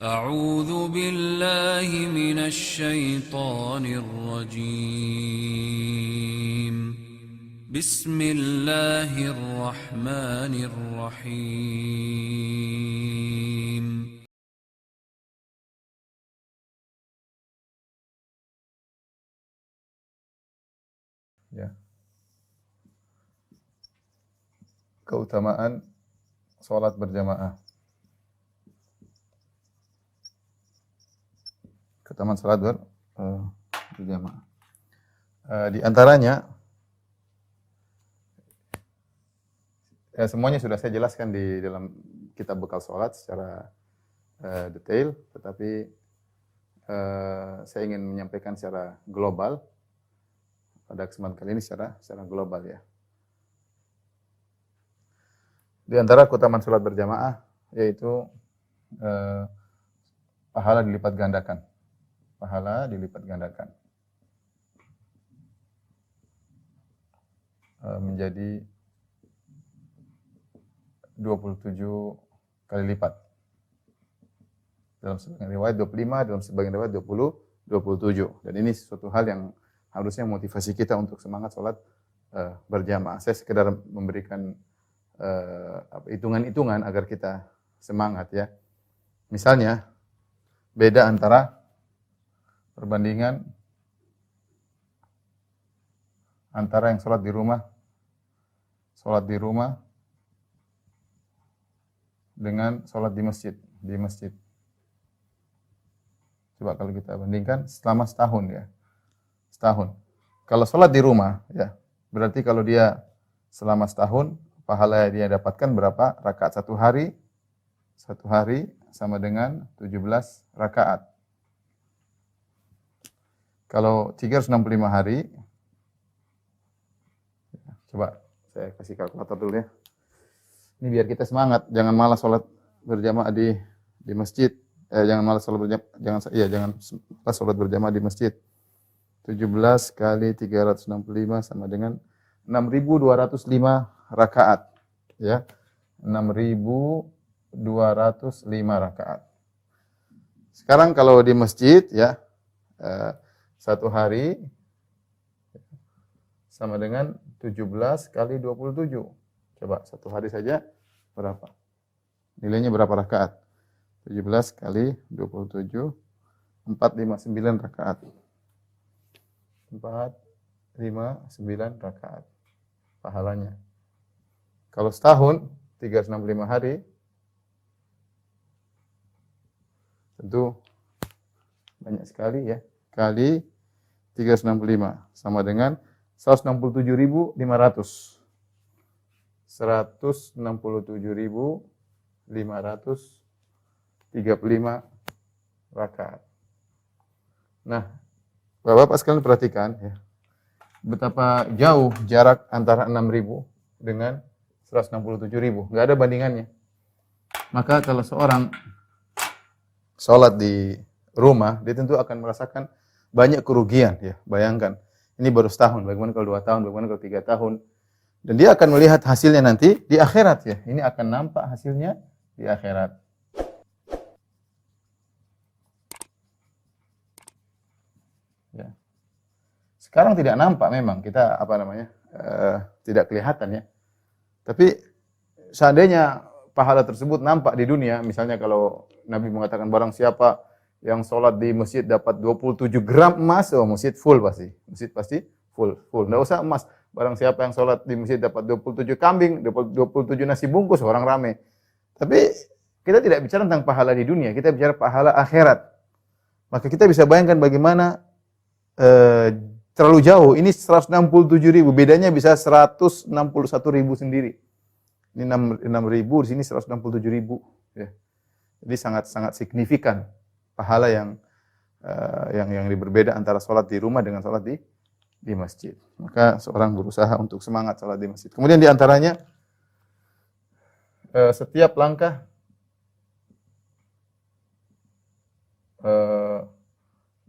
أعوذ بالله من الشيطان الرجيم. بسم الله الرحمن الرحيم. Ya. Keutamaan sholat berjamaah. Keutamaan sholat berjamaah. Di antaranya, semuanya sudah saya jelaskan di dalam kitab bekal sholat secara detail, tetapi saya ingin menyampaikan secara global pada kesempatan kali ini secara global ya. Di antara keutamaan sholat berjamaah yaitu pahala dilipat gandakan. Pahala dilipat gandakan. Menjadi 27 kali lipat. Dalam sebagian riwayat 25, dalam sebagian riwayat 27. Dan ini sesuatu hal yang harusnya motivasi kita untuk semangat sholat berjamaah. Saya sekedar memberikan hitungan-hitungan agar kita semangat ya. Misalnya, beda antara perbandingan antara yang sholat di rumah dengan sholat di masjid. Coba kalau kita bandingkan selama setahun ya. Setahun. Kalau sholat di rumah ya, berarti kalau dia selama setahun, pahala yang dia dapatkan berapa? Rakaat satu hari. Satu hari sama dengan 17 rakaat. Kalau 365 hari, coba saya kasih kalkulator dulu ya. Ini biar kita semangat, jangan malas sholat berjamaah di masjid. Jangan malas sholat berjamaah di masjid. 17 kali 365 sama dengan 6.205 rakaat. Ya. 6.205 rakaat. Sekarang kalau di masjid ya, satu hari sama dengan 17 kali 27. Coba satu hari saja berapa? Nilainya berapa rakaat? 17 kali 27, 459 rakaat. 459 rakaat pahalanya. Kalau setahun 365 hari tentu banyak sekali ya. Kali 365 sama dengan 167.500. 167.535 rakaat. Nah, Bapak-bapak sekalian perhatikan ya, betapa jauh jarak antara 6.000 dengan 167.000. Nggak ada bandingannya. Maka kalau seorang sholat di rumah, dia tentu akan merasakan banyak kerugian. Ya, bayangkan, ini baru setahun, bagaimana kalau 2 tahun, bagaimana kalau 3 tahun. Dan dia akan melihat hasilnya nanti di akhirat ya. Ini akan nampak hasilnya di akhirat. Ya. Sekarang tidak nampak memang, kita tidak kelihatan ya. Tapi seandainya pahala tersebut nampak di dunia, misalnya kalau Nabi mengatakan barang siapa yang sholat di masjid dapat 27 gram emas, oh masjid full pasti. Masjid pasti full. Nggak usah emas. Barang siapa yang sholat di masjid dapat 27 kambing, dapat 27 nasi bungkus, orang rame. Tapi kita tidak bicara tentang pahala di dunia, kita bicara pahala akhirat. Maka kita bisa bayangkan bagaimana terlalu jauh. Ini 167.000, bedanya bisa 161.000 sendiri. Ini 6.000, di sini 167.000. Ya. Jadi sangat signifikan pahala yang berbeda antara sholat di rumah dengan sholat di masjid. Maka seorang berusaha untuk semangat sholat di masjid. Kemudian di antaranya setiap langkah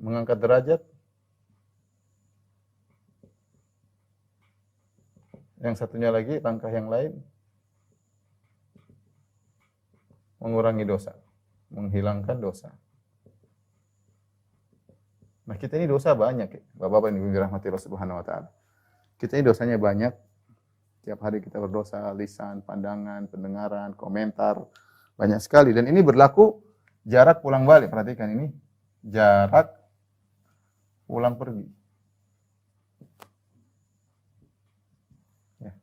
mengangkat derajat. Yang satunya lagi, langkah yang lain mengurangi dosa. menghilangkan dosa. Nah, kita ini dosa banyak ya, Bapak-bapak yang dirahmati Allah Subhanahu wa taala. Kita ini dosanya banyak. Tiap hari kita berdosa, lisan, pandangan, pendengaran, komentar, banyak sekali. Dan ini berlaku jarak pulang balik. Perhatikan ini, jarak pulang pergi. Ya.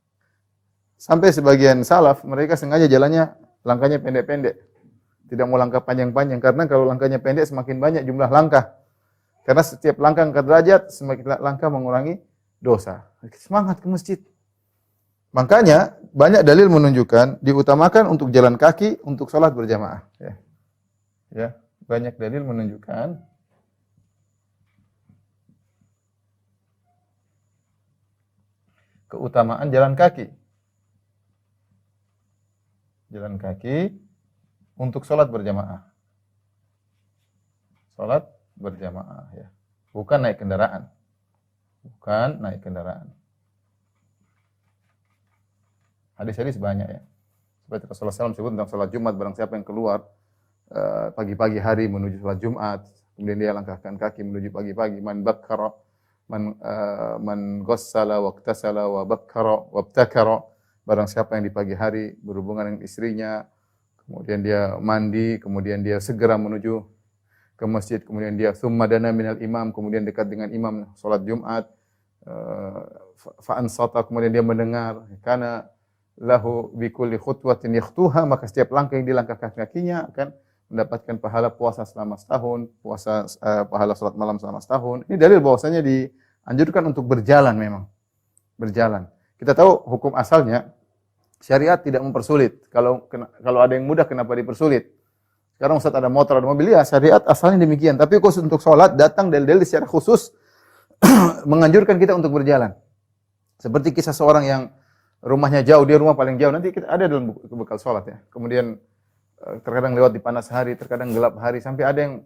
Sampai sebagian salaf, mereka sengaja jalannya, langkahnya pendek-pendek. Tidak mau langkah panjang-panjang, karena kalau langkahnya pendek semakin banyak jumlah langkah. Karena setiap langkah angkat derajat, semakin langkah mengurangi dosa. Semangat ke masjid. Makanya banyak dalil menunjukkan diutamakan untuk jalan kaki untuk sholat berjamaah. Ya, banyak dalil menunjukkan keutamaan jalan kaki. Jalan kaki untuk sholat berjamaah. Sholat berjamaah ya, bukan naik kendaraan. Bukan naik kendaraan. Hadis-hadis banyak ya. Seperti Rasulullah SAW sebut tentang sholat Jumat, barang siapa yang keluar pagi-pagi hari menuju sholat Jumat, kemudian dia langkahkan kaki menuju pagi-pagi, man bakkara, man ghassala waqtasala wa bakkara wabtakara, barang siapa yang di pagi hari berhubungan dengan istrinya, kemudian dia mandi, kemudian dia segera menuju ke masjid, kemudian dia summa dana minal imam, kemudian dekat dengan imam sholat Jumat, fa ansata, kemudian dia mendengar, karena lahu bi kulli khutwatin yakhtuha, maka setiap langkah yang dilangkahkan kakinya akan mendapatkan pahala puasa selama setahun, pahala salat malam selama setahun. Ini dalil bahwasanya dianjurkan untuk berjalan memang. Berjalan. Kita tahu hukum asalnya syariat tidak mempersulit. Kalau ada yang mudah kenapa dipersulit? Sekarang Ustaz ada motor, ada mobil, ya syariat asalnya demikian. Tapi khusus untuk salat datang dalil-dalil secara khusus menganjurkan kita untuk berjalan. Seperti kisah seorang yang rumahnya jauh, dia rumah paling jauh, nanti kita ada dalam bekal sholat ya. Kemudian terkadang lewat di panas hari, terkadang gelap hari, sampai ada yang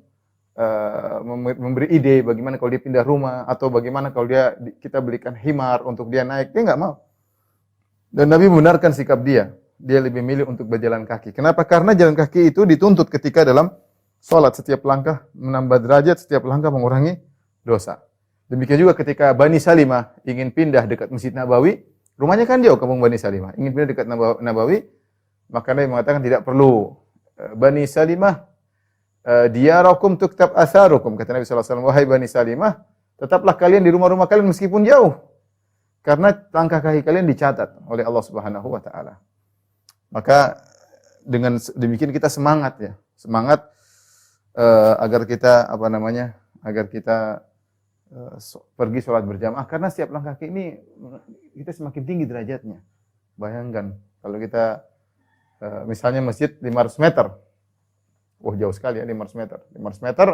memberi ide bagaimana kalau dia pindah rumah, atau bagaimana kalau kita belikan himar untuk dia naik, dia nggak mau. Dan Nabi membenarkan sikap dia lebih milih untuk berjalan kaki. Kenapa? Karena jalan kaki itu dituntut ketika dalam sholat, setiap langkah menambah derajat, setiap langkah mengurangi dosa. Demikian juga ketika Bani Salimah ingin pindah dekat Masjid Nabawi, rumahnya kan jauh kampung Bani Salimah, ingin pindah dekat Nabawi, maka Nabi mengatakan tidak perlu. Bani Salimah, diyarakum tuktab atharukum, kata Nabi SAW, wahai Bani Salimah, tetaplah kalian di rumah-rumah kalian meskipun jauh, karena langkah kaki kalian dicatat oleh Allah Subhanahu wa taala. Maka dengan demikian kita semangat ya, semangat agar kita agar kita pergi sholat berjamaah, karena setiap langkah kaki ini kita semakin tinggi derajatnya. Bayangkan kalau kita misalnya masjid 500 meter, jauh sekali ya 500 meter. 500 meter,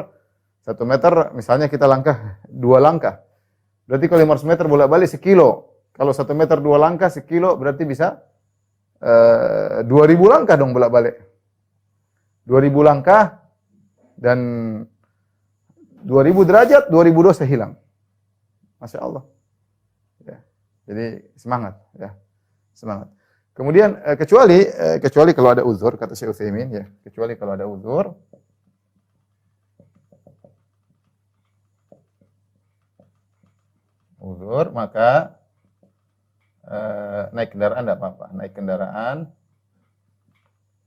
1 meter, misalnya kita langkah 2 langkah. Berarti kalau 500 meter bolak-balik sekilo. Kalau 1 meter 2 langkah sekilo, berarti bisa 2000 langkah dong bolak-balik. 2000 langkah dan 2000 derajat, 2000 dosa hilang. Masya Allah. Ya. Jadi semangat, ya, semangat. Kemudian kecuali kalau ada uzur, kata Syekh Utsaimin, ya, kecuali kalau ada uzur, maka naik kendaraan tidak apa-apa. Naik kendaraan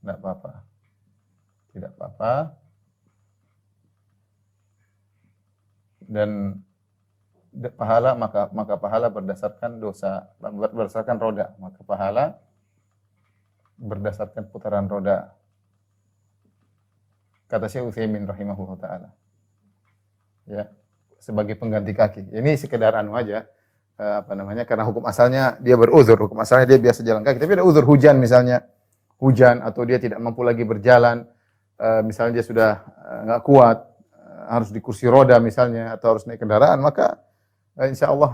tidak apa-apa, tidak apa-apa. Dan pahala maka pahala berdasarkan dosa, berdasarkan roda, maka pahala berdasarkan putaran roda, kata Syekh Utsaimin rahimahullah taala, ya, sebagai pengganti kaki. Ini sekedar aja, karena hukum asalnya dia beruzur, hukum asalnya dia biasa jalan kaki, tapi ada uzur hujan misalnya, atau dia tidak mampu lagi berjalan, misalnya dia sudah nggak kuat, harus di kursi roda misalnya, atau harus naik kendaraan, maka insya Allah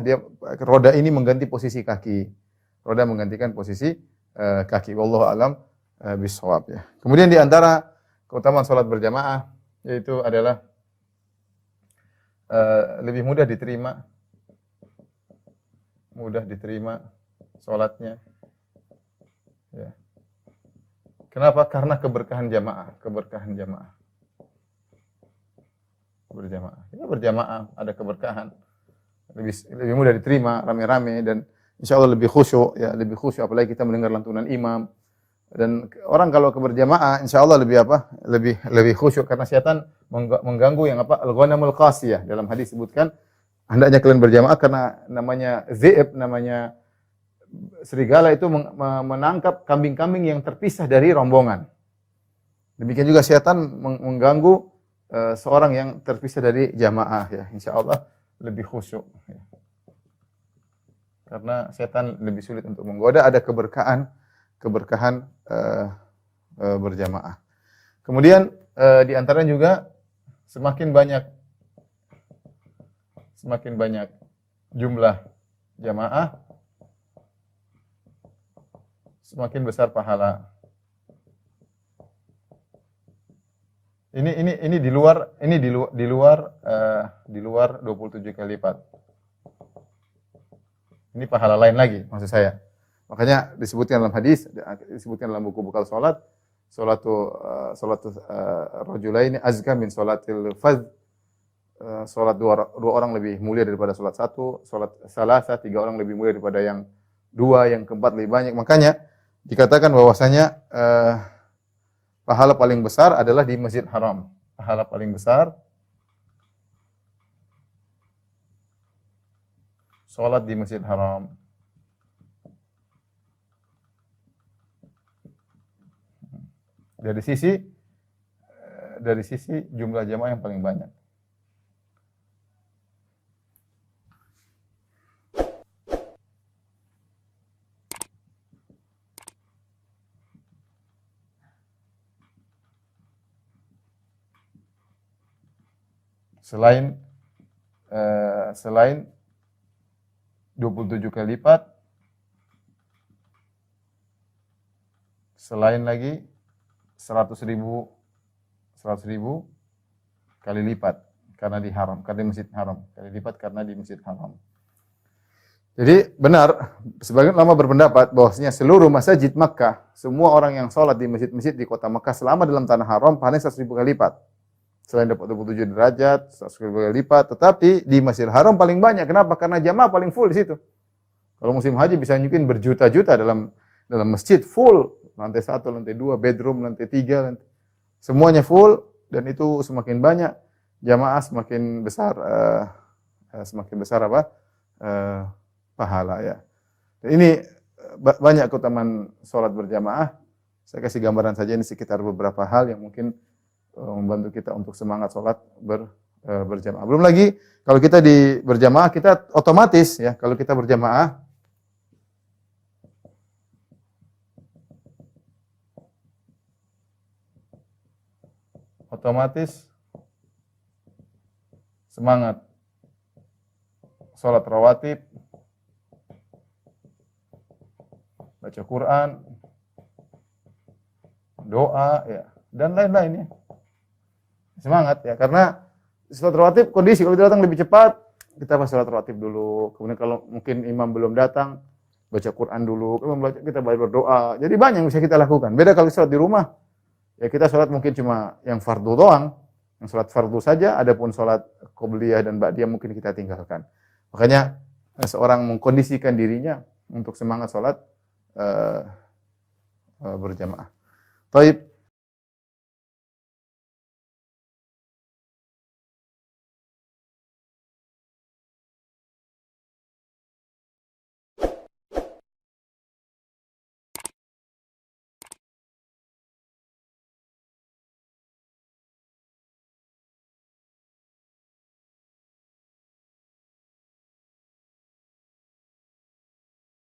roda ini mengganti posisi kaki. Roda menggantikan posisi kaki. Wallahu a'lam bishawab ya. Kemudian di antara keutamaan salat berjamaah yaitu adalah lebih mudah diterima salatnya. Ya. Kenapa? Karena keberkahan jamaah. berjamaah. Ya, berjamaah ada keberkahan. Lebih mudah diterima rame-rame dan insya Allah lebih khusyuk ya, lebih khusyuk apalagi kita mendengar lantunan imam. Dan orang kalau berjamaah insya Allah lebih apa? Lebih khusyuk karena setan mengganggu yang apa? Al-ghanamul qasiyah. Dalam hadis disebutkan hendaknya kalian berjamaah karena namanya zi'ib, namanya serigala itu menangkap kambing-kambing yang terpisah dari rombongan. Demikian juga setan mengganggu seorang yang terpisah dari jamaah ya. Insya Allah lebih khusyuk. Ya. Karena setan lebih sulit untuk menggoda. Ada keberkahan berjamaah. Kemudian di antaranya juga semakin banyak jumlah jamaah, semakin besar pahala. Ini di luar 27 kali lipat. Ini pahala lain lagi maksud saya. Makanya disebutkan dalam hadis, disebutkan dalam buku bekal salat, salatu rajulaini azka min salatil fadh. Salat dua orang lebih mulia daripada salat satu, salat salasa tiga orang lebih mulia daripada yang dua, yang keempat lebih banyak. Makanya dikatakan bahwasanya pahala paling besar adalah di Masjid Haram. Pahala paling besar salat di Masjid Haram. Dari sisi jumlah jamaah yang paling banyak. Selain 27 kali lipat, selain lagi 100.000 kali lipat karena di haram, karena di Masjid Haram, kali lipat karena di Masjid Haram. Jadi benar, sebagian ulama berpendapat bahwasanya seluruh masjid Makkah, semua orang yang sholat di masjid-masjid di kota Makkah selama dalam tanah haram pahalanya 100.000 kali lipat. Selain dapat 27 derajat, 100 kali lipat, tetapi di Masjidil Haram paling banyak. Kenapa? Karena jamaah paling full di situ. Kalau musim haji bisa mungkin berjuta-juta dalam masjid full, lantai 1, lantai 2, bedroom, lantai 3, semuanya full dan itu semakin banyak jamaah semakin besar apa? Pahala ya. Dan ini banyak keutamaan salat berjamaah. Saya kasih gambaran saja ini sekitar beberapa hal yang mungkin membantu kita untuk semangat sholat berjamaah. Belum lagi kalau kita berjamaah kita otomatis ya, kalau kita berjamaah otomatis semangat sholat rawatib, baca Quran, doa ya, dan lain-lainnya. Semangat ya, karena sholat rawatib kondisi kalau dia datang lebih cepat, kita pas sholat rawatib dulu. Kemudian kalau mungkin imam belum datang, baca Quran dulu, kita berdoa. Jadi banyak yang bisa kita lakukan. Beda kalau sholat di rumah, ya kita sholat mungkin cuma yang fardu doang, yang sholat fardu saja, adapun sholat qobliyah dan ba'diyah mungkin kita tinggalkan. Makanya seorang mengkondisikan dirinya untuk semangat sholat berjamaah. Baik.